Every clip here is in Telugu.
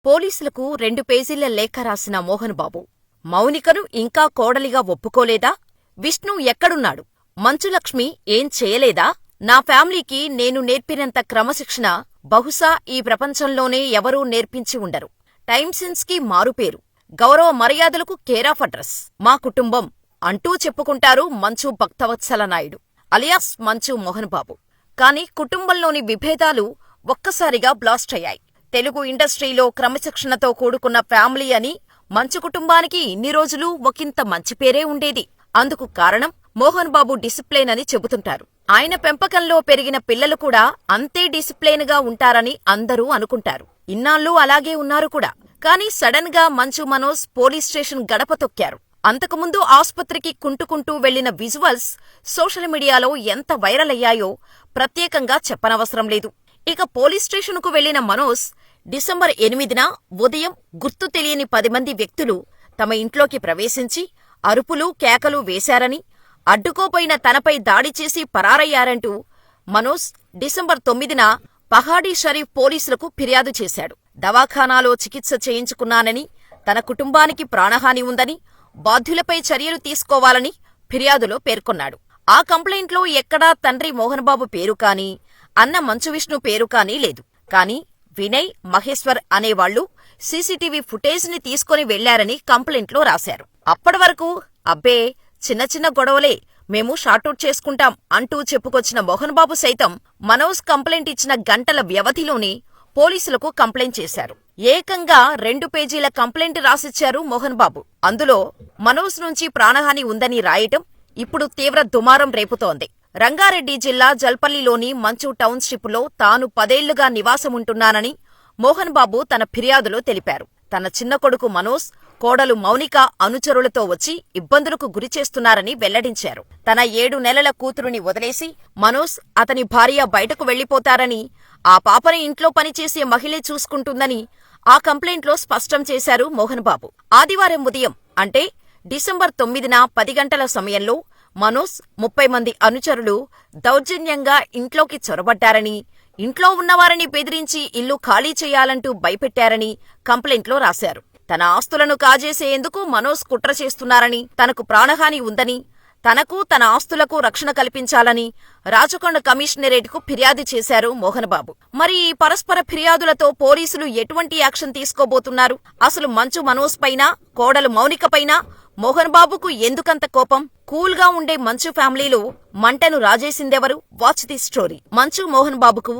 పోలీసులకు 2 పేజీల లేఖ రాసిన మోహన్ బాబు. మౌనికను ఇంకా కోడలిగా ఒప్పుకోలేదా? విష్ణు ఎక్కడున్నాడు? మంచులక్ష్మి ఏం చేయలేదా? నా ఫ్యామిలీకి నేను నేర్పినంత క్రమశిక్షణ బహుశా ఈ ప్రపంచంలోనే ఎవరూ నేర్పించి ఉండరు. టైమ్సెన్స్ కి మారుపేరు, గౌరవ మర్యాదలకు కేరాఫ్ అడ్రస్ మా కుటుంబం అంటూ చెప్పుకుంటారు మంచు భక్తవత్సల నాయుడు అలియాస్ మంచు మోహన్ బాబు. కాని కుటుంబంలోని విభేదాలు ఒక్కసారిగా బ్లాస్ట్ అయ్యాయి. తెలుగు ఇండస్ట్రీలో క్రమశిక్షణతో కూడుకున్న ఫ్యామిలీ అని మంచు కుటుంబానికి ఇన్ని రోజులు ఒకంత మంచి పేరే ఉండేది. అందుకు కారణం మోహన్ బాబు డిసిప్లైన్ అని చెబుతుంటారు. ఆయన పెంపకంలో పెరిగిన పిల్లలు కూడా అంతే డిసిప్లైన్ గా ఉంటారని అందరూ అనుకుంటారు. ఇన్నాళ్లూ అలాగే ఉన్నారు కూడా. కాని సడన్ గా మంచు మనోజ్ పోలీస్ స్టేషన్ గడప తొక్కారు. అంతకుముందు ఆస్పత్రికి కుంటుకుంటూ వెళ్లిన విజువల్స్ సోషల్ మీడియాలో ఎంత వైరల్ అయ్యాయో ప్రత్యేకంగా చెప్పనవసరం లేదు. ఇక పోలీస్ స్టేషన్కు వెళ్లిన మనోజ్ డిసెంబర్ 8న ఉదయం గుర్తు తెలియని 10 మంది వ్యక్తులు తమ ఇంట్లోకి ప్రవేశించి అరుపులు కేకలు వేశారని, అడ్డుకోపోయిన తనపై దాడి చేసి పరారయ్యారంటూ మనోజ్ డిసెంబర్ 9న పహాడీ షరీఫ్ పోలీసులకు ఫిర్యాదు చేశాడు. దవాఖానాలో చికిత్స చేయించుకున్నానని, తన కుటుంబానికి ప్రాణహాని ఉందని, బాధ్యులపై చర్యలు తీసుకోవాలని ఫిర్యాదులో పేర్కొన్నాడు. ఆ కంప్లైంట్లో ఎక్కడా తండ్రి మోహన్ బాబు పేరు కానీ, అన్న మంచు విష్ణు పేరు కానీ లేదు. కాని వినయ్, మహేశ్వర్ అనేవాళ్లు సీసీటీవీ ఫుటేజ్ని తీసుకుని వెళ్లారని కంప్లైంట్లో రాశారు. అప్పటివరకు అబ్బే చిన్న చిన్న గొడవలే, మేము షార్టౌట్ చేసుకుంటాం అంటూ చెప్పుకొచ్చిన మోహన్ బాబు సైతం మనోజ్ కంప్లైంట్ ఇచ్చిన గంటల వ్యవధిలోనే పోలీసులకు కంప్లైంట్ చేశారు. ఏకంగా 2 పేజీల కంప్లైంట్ రాసిచ్చారు మోహన్ బాబు. అందులో మనోజ్ నుంచి ప్రాణహాని ఉందని రాయటం ఇప్పుడు తీవ్ర దుమారం రేపుతోంది. రంగారెడ్డి జిల్లా జల్పల్లిలోని మంచు టౌన్షిప్లో తాను 10 ఏళ్లుగా నివాసముంటున్నానని మోహన్ బాబు తన ఫిర్యాదులో తెలిపారు. తన చిన్న కొడుకు మనోజ్, కోడలు మౌనిక అనుచరులతో వచ్చి ఇబ్బందులకు గురిచేస్తున్నారని వెల్లడించారు. తన 7 నెలల కూతురుని వదిలేసి మనోజ్, అతని భార్య బయటకు వెళ్లిపోతారని, ఆ పాపని ఇంట్లో పనిచేసే మహిళే చూసుకుంటుందని ఆ కంప్లైంట్లో స్పష్టం చేశారు మోహన్ బాబు. ఆదివారం ఉదయం అంటే డిసెంబర్ 9న 10 గంటల సమయంలో మనోజ్, 30 మంది అనుచరులు దౌర్జన్యంగా ఇంట్లోకి చొరబడ్డారని, ఇంట్లో ఉన్నవారిని బెదిరించి ఇల్లు ఖాళీ చేయాలంటూ భయపెట్టారని కంప్లైంట్లో రాశారు. తన ఆస్తులను కాజేసేందుకు మనోజ్ కుట్ర చేస్తున్నారని, తనకు ప్రాణహాని ఉందని, తనకు తన ఆస్తులకు రక్షణ కల్పించాలని రాచకొండ కమిషనరేట్కు ఫిర్యాదు చేశారు మోహన్ బాబు. మరి ఈ పరస్పర ఫిర్యాదులతో పోలీసులు ఎటువంటి యాక్షన్ తీసుకోబోతున్నారు? అసలు మంచు మనోజ్ పైన, కోడలు మౌనిక పైన మోహన్ బాబుకు ఎందుకంత కోపం? కూల్గా ఉండే మంచు ఫ్యామిలీలో మంటను రాజేసిందెవరు? Watch the story. మంచు మోహన్ బాబుకు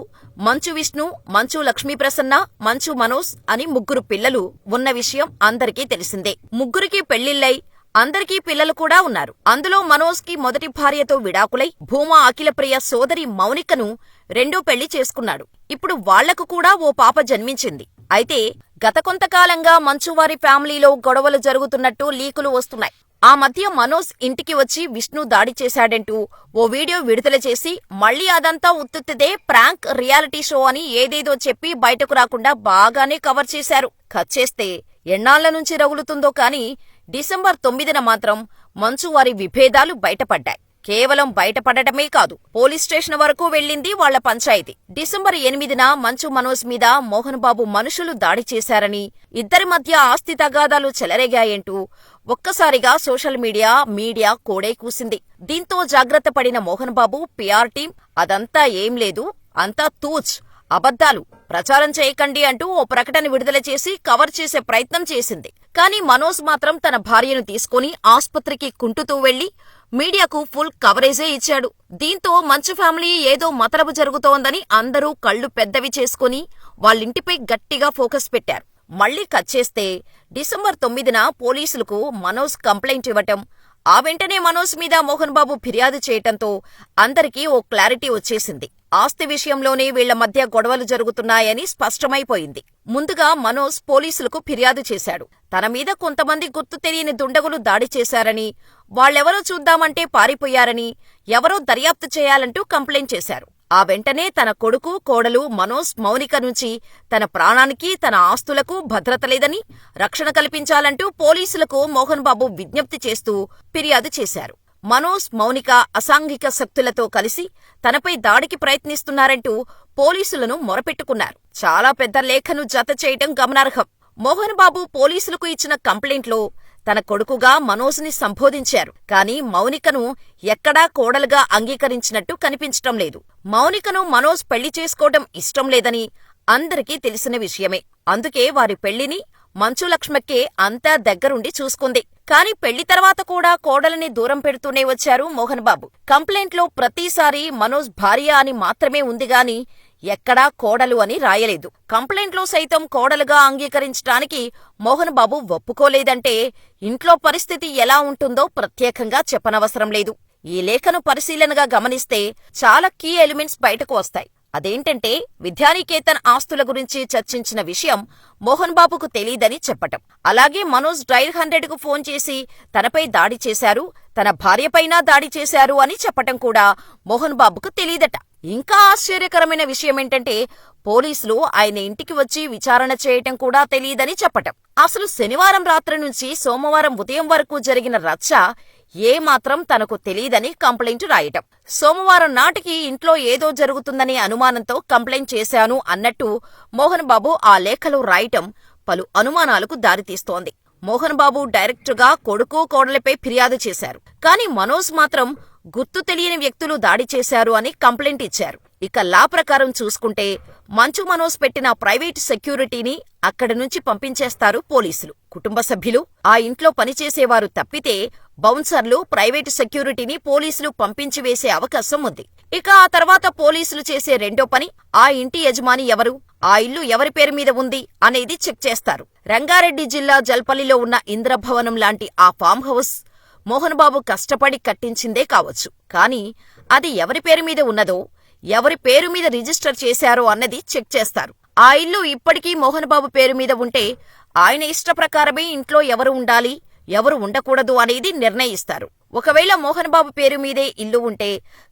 మంచు విష్ణు, మంచు లక్ష్మీప్రసన్న, మంచు మనోజ్ అని 3 పిల్లలు ఉన్న విషయం అందరికీ తెలిసిందే. 3కి పెళ్లిళ్లై అందరికీ పిల్లలు కూడా ఉన్నారు. అందులో మనోజ్ కి మొదటి భార్యతో విడాకులై భూమా అఖిలప్రియ సోదరి మౌనికను 2వ పెళ్లి చేసుకున్నాడు. ఇప్పుడు వాళ్లకు కూడా ఓ పాప జన్మించింది. అయితే గత కొంతకాలంగా మంచువారి ఫ్యామిలీలో గొడవలు జరుగుతున్నట్టు లీకులు వస్తున్నాయి. ఆ మధ్య మనోజ్ ఇంటికి వచ్చి విష్ణు దాడి చేశాడంటూ ఓ వీడియో విడుదల చేసి మళ్లీ అదంతా ఉత్తుత్తిదే, ప్రాంక్, రియాలిటీ షో అని ఏదేదో చెప్పి బయటకు రాకుండా బాగానే కవర్ చేశారు. కట్ చేస్తే ఎన్నాళ్ల నుంచి రగులుతుందో కాని డిసెంబర్ 9న మాత్రం మంచువారి విభేదాలు బయటపడ్డాయి. కేవలం బయటపడటమే కాదు, పోలీస్ స్టేషన్ వరకు వెళ్లింది వాళ్ల పంచాయతీ. డిసెంబర్ 8న మంచు మనోజ్ మీద మోహన్ బాబు మనుషులు దాడి చేశారని, ఇద్దరి మధ్య ఆస్తి తగాదాలు చెలరేగాయంటూ ఒక్కసారిగా సోషల్ మీడియా కోడే కూసింది. దీంతో జాగ్రత్త పడిన మోహన్ బాబు పిఆర్ టీం అదంతా ఏం లేదు, అంతా తూచ్, అబద్ధాలు, ప్రచారం చేయకండి అంటూ ఓ ప్రకటన విడుదల చేసి కవర్ చేసే ప్రయత్నం చేసింది. కాని మనోజ్ మాత్రం తన భార్యను తీసుకుని ఆస్పత్రికి కుంటుతూ వెళ్లి మీడియాకు ఫుల్ కవరేజే ఇచ్చాడు. దీంతో మంచు ఫ్యామిలీ ఏదో మతలబు జరుగుతోందని అందరూ కళ్లు పెద్దవి చేసుకుని వాళ్ళింటిపై గట్టిగా ఫోకస్ పెట్టారు. మళ్లీ కట్ చేస్తే డిసెంబర్ 9న పోలీసులకు మనోజ్ కంప్లైంట్ ఇవ్వటం, ఆ వెంటనే మనోజ్ మీద మోహన్ బాబు ఫిర్యాదు చేయటంతో అందరికీ ఓ క్లారిటీ వచ్చేసింది. ఆస్తి విషయంలోనే వీళ్ల మధ్య గొడవలు జరుగుతున్నాయని స్పష్టమైపోయింది. ముందుగా మనోజ్ పోలీసులకు ఫిర్యాదు చేశాడు. తన మీద కొంతమంది గుర్తు తెలియని దుండగులు దాడి చేశారని, వాళ్లెవరో చూద్దామంటే పారిపోయారని, ఎవరో దర్యాప్తు చేయాలంటూ కంప్లైంట్ చేశారు. ఆ వెంటనే తన కొడుకు, కోడలు మనోజ్, మౌనిక నుంచి తన ప్రాణానికి, తన ఆస్తులకు భద్రత లేదని, రక్షణ కల్పించాలంటూ పోలీసులకు మోహన్ బాబు విజ్ఞప్తి చేస్తూ ఫిర్యాదు చేశారు. మనోజ్, మౌనిక అసాంఘిక శక్తులతో కలిసి తనపై దాడికి ప్రయత్నిస్తున్నారంటూ పోలీసులను మొరపెట్టుకున్నారు. చాలా పెద్ద లేఖను జత చేయటం గమనార్హం. మోహన్ బాబు పోలీసులకు ఇచ్చిన కంప్లైంట్లో తన కొడుకుగా మనోజ్ని సంబోధించారు. కానీ మౌనికను ఎక్కడా కోడలుగా అంగీకరించినట్టు కనిపించటం లేదు. మౌనికను మనోజ్ పెళ్లి చేసుకోవడం ఇష్టం లేదని అందరికీ తెలిసిన విషయమే. అందుకే వారి పెళ్లిని మంచులక్ష్మకే అంతా దగ్గరుండి చూసుకుంది. కాని పెళ్లి తర్వాత కూడా కోడలిని దూరం పెడుతూనే వచ్చారు మోహన్ బాబు. కంప్లైంట్లో ప్రతిసారీ మనోజ్ భార్య అని మాత్రమే ఉందిగాని ఎక్కడా కోడలు అని రాయలేదు. కంప్లైంట్లో సైతం కోడలుగా అంగీకరించటానికి మోహన్ బాబు ఒప్పుకోలేదంటే ఇంట్లో పరిస్థితి ఎలా ఉంటుందో ప్రత్యేకంగా చెప్పనవసరం లేదు. ఈ లేఖను పరిశీలనగా గమనిస్తే చాలా కీ ఎలిమెంట్స్ బయటకు వస్తాయి. అదేంటంటే విద్యానికేతన్ ఆస్తుల గురించి చర్చించిన విషయం మోహన్ బాబుకు తెలీదని చెప్పటం. అలాగే మనోజ్ డైల్ 100కు ఫోన్ చేసి తనపై దాడి చేశారు, తన భార్యపైనా దాడి చేశారు అని చెప్పటం కూడా మోహన్ బాబుకు తెలీదట. ఇంకా ఆశ్చర్యకరమైన విషయమేంటంటే పోలీసులు ఆయన ఇంటికి వచ్చి విచారణ చేయటం కూడా తెలీదని చెప్పటం. అసలు శనివారం రాత్రి నుంచి సోమవారం ఉదయం వరకు జరిగిన రచ్చ ఏమాత్రం తనకు తెలీదని కంప్లైంట్ రాయటం. సోమవారం నాటికి ఇంట్లో ఏదో జరుగుతుందనే అనుమానంతో కంప్లైంట్ చేశాను అన్నట్టు మోహన్ బాబు ఆ లేఖలో రాయటం పలు అనుమానాలకు దారితీస్తోంది. మోహన్ బాబు డైరెక్టుగా కొడుకు కోడలిపై ఫిర్యాదు చేశారు. కాని మనోజ్ మాత్రం గుర్తు తెలియని వ్యక్తులు దాడి చేశారు అని కంప్లైంట్ ఇచ్చారు. ఇక లా ప్రకారం చూసుకుంటే మంచు మనోజ్ పెట్టిన ప్రైవేట్ సెక్యూరిటీని అక్కడి నుంచి పంపించేస్తారు పోలీసులు. కుటుంబ సభ్యులు, ఆ ఇంట్లో పనిచేసేవారు తప్పితే బౌన్సర్లు, ప్రైవేట్ సెక్యూరిటీని పోలీసులు పంపించి వేసే అవకాశం ఉంది. ఇక ఆ తర్వాత పోలీసులు చేసే రెండో పని ఆ ఇంటి యజమాని ఎవరు, ఆ ఇల్లు ఎవరి పేరు మీద ఉంది అనేది చెక్ చేస్తారు. రంగారెడ్డి జిల్లా జల్పల్లిలో ఉన్న ఇంద్రభవనం లాంటి ఆ ఫామ్ హౌస్ మోహన్ బాబు కష్టపడి కట్టించిందే కావచ్చు. కాని అది ఎవరి పేరు మీద ఉన్నదో, ఎవరి పేరు మీద రిజిస్టర్ చేశారో అన్నది చెక్ చేస్తారు. ఆ ఇల్లు ఇప్పటికీ మోహన్ బాబు పేరు మీద ఉంటే ఆయన ఇష్టప్రకారమే ఇంట్లో ఎవరు ఉండాలి, ఎవరు ఉండకూడదు అనేది నిర్ణయిస్తారు. ఒకవేళ మోహన్ బాబు పేరు మీదే ఇల్లు ఉంటే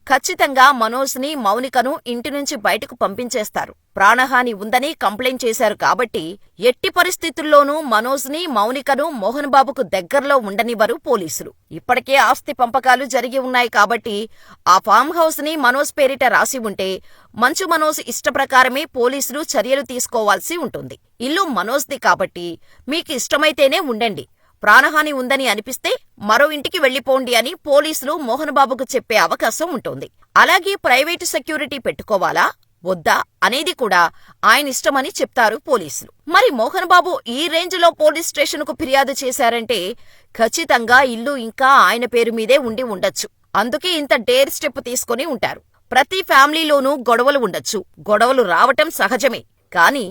ఖచ్చితంగా మనోజ్ని, మౌనికను ఇంటి నుంచి బయటకు పంపించేస్తారు. ప్రాణహాని ఉందని కంప్లైంట్ చేశారు కాబట్టి ఎట్టి పరిస్థితుల్లోనూ మనోజ్ని, మౌనికను మోహన్ బాబుకు దగ్గర్లో ఉండనివ్వరు పోలీసులు. ఇప్పటికే ఆస్తి పంపకాలు జరిగి ఉన్నాయి కాబట్టి ఆ ఫామ్ హౌస్ ని మనోజ్ పేరిట రాసి ఉంటే మంచు మనోజ్ ఇష్టప్రకారమే పోలీసులు చర్యలు తీసుకోవాల్సి ఉంటుంది. ఇల్లు మనోజ్ది కాబట్టి మీకు ఇష్టమైతేనే ఉండండి, ప్రాణహాని ఉందని అనిపిస్తే మరో ఇంటికి వెళ్లిపోండి అని పోలీసులు మోహన్ బాబుకు చెప్పే అవకాశం ఉంటుంది. అలాగే ప్రైవేటు సెక్యూరిటీ పెట్టుకోవాలా వద్దా అనేది కూడా ఆయన ఇష్టమని చెప్తారు పోలీసులు. మరి మోహన్ బాబు ఈ రేంజ్లో పోలీస్ స్టేషన్కు ఫిర్యాదు చేశారంటే ఖచ్చితంగా ఇల్లు ఇంకా ఆయన పేరు మీదే ఉండి ఉండొచ్చు. అందుకే ఇంత డేర్ స్టెప్ తీసుకుని ఉంటారు. ప్రతి ఫ్యామిలీలోనూ గొడవలు ఉండొచ్చు, గొడవలు రావటం సహజమే. కానీ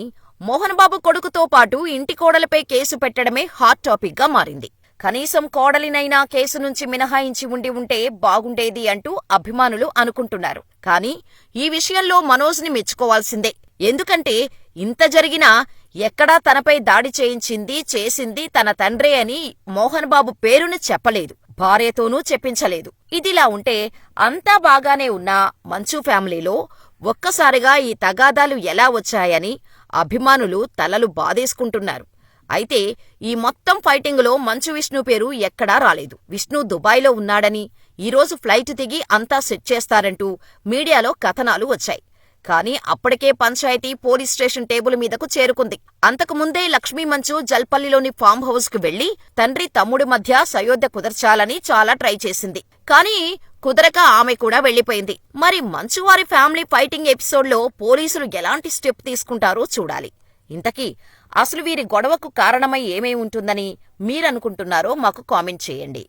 మోహన్ బాబు కొడుకుతో పాటు ఇంటి కోడలపై కేసు పెట్టడమే హాట్ టాపిక్ గా మారింది. కనీసం కోడలినైనా కేసు నుంచి మినహాయించి ఉంటే బాగుండేది అంటూ అభిమానులు అనుకుంటున్నారు. కానీ ఈ విషయంలో మనోజ్ని మెచ్చుకోవాల్సిందే. ఎందుకంటే ఇంత జరిగినా ఎక్కడా తనపై దాడి చేసింది తన తండ్రే అని మోహన్ బాబు పేరును చెప్పలేదు, భార్యతోనూ చెప్పించలేదు. ఇదిలా ఉంటే అంతా బాగానే ఉన్న మంచు ఫ్యామిలీలో ఒక్కసారిగా ఈ తగాదాలు ఎలా వచ్చాయని అభిమానులు తలలు బాదేసుకుంటున్నారు. అయితే ఈ మొత్తం ఫైటింగులో మంచు విష్ణు పేరు ఎక్కడా రాలేదు. విష్ణు దుబాయ్లో ఉన్నాడని, ఈరోజు ఫ్లైట్ దిగి అంతా సెట్ చేస్తారంటూ మీడియాలో కథనాలు వచ్చాయి. కానీ అప్పటికే పంచాయతీ పోలీస్ స్టేషన్ టేబుల్ మీదకు చేరుకుంది. అంతకుముందే లక్ష్మీ మంచు జల్పల్లిలోని ఫామ్ హౌస్ కు వెళ్లి తండ్రి తమ్ముడి మధ్య సయోధ్య కుదర్చాలని చాలా ట్రై చేసింది. కానీ కుదరక ఆమె కూడా వెళ్లిపోయింది. మరి మంచు వారి ఫ్యామిలీ ఫైటింగ్ ఎపిసోడ్లో పోలీసులు ఎలాంటి స్టెప్ తీసుకుంటారో చూడాలి. ఇంతకీ అసలు వీరి గొడవకు కారణమై ఏమై ఉంటుందని మీరనుకుంటున్నారో మాకు కామెంట్ చేయండి.